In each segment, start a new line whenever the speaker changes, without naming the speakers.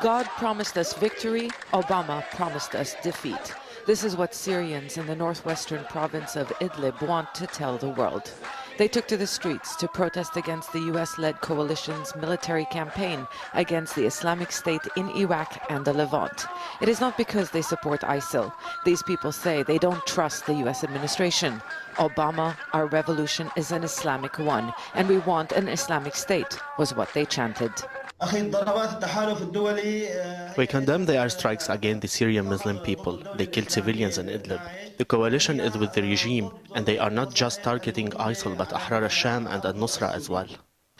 God promised us victory, Obama promised us defeat. This is what Syrians in the northwestern province of Idlib want to tell the world. They took to the streets to protest against the US-led coalition's military campaign against the Islamic State in Iraq and the Levant. It is not because they support ISIL. These people say they don't trust the US administration. Obama, our revolution is an Islamic one, and we want an Islamic State, was what they chanted.
We condemn the airstrikes against the Syrian Muslim people. They killed civilians in Idlib. The coalition is with the regime, and they are not just targeting ISIL, but Ahrar al-Sham and al-Nusra as well.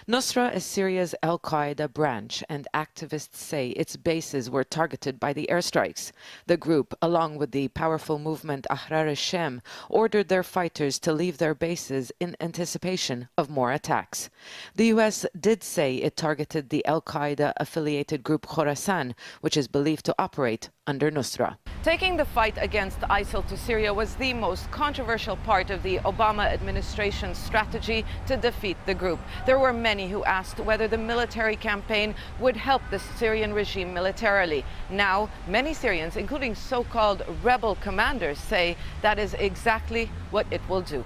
Nusra is Syria's al-Qaeda branch, and activists say its bases were targeted by the airstrikes. The group, along with the powerful movement Ahrar al-Sham, ordered their fighters to leave their bases in anticipation of more attacks. The US did say it targeted the al-Qaeda-affiliated group Khorasan, which is believed to operate under Nusra. Taking the fight against ISIL to Syria was the most controversial part of the Obama administration's strategy to defeat the group. There were many who asked whether the military campaign would help the Syrian regime militarily. Now, many Syrians, including so-called rebel commanders, say that is exactly what it will do.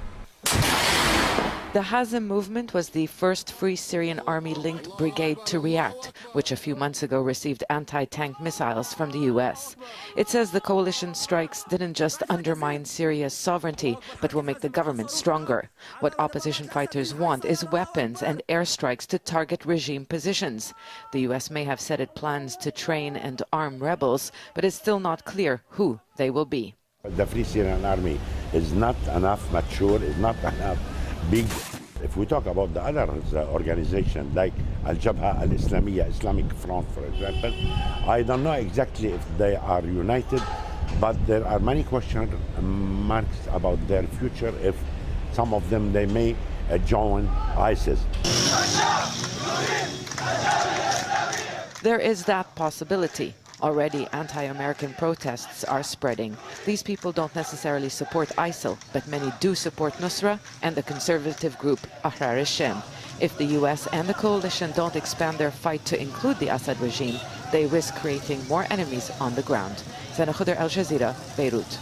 The Hazm movement was the first Free Syrian Army-linked brigade to react, which a few months ago received anti-tank missiles from the US. It says the coalition strikes didn't just undermine Syria's sovereignty, but will make the government stronger. What opposition fighters want is weapons and airstrikes to target regime positions. The US may have said it plans to train and arm rebels, but it's still not clear who they will be.
The Free Syrian Army is not enough mature, is not enough big. If we talk about the other organizations like Al-Jabha Al-Islamiyya, Islamic Front, for example, I don't know exactly if they are united, but there are many question marks about their future if some of them, they may join ISIS.
There is that possibility. Already, anti-American protests are spreading. These people don't necessarily support ISIL, but many do support Nusra and the conservative group Ahrar al-Sham. If the US and the coalition don't expand their fight to include the Assad regime, they risk creating more enemies on the ground. Zeina, Khodr, Al Jazeera, Beirut.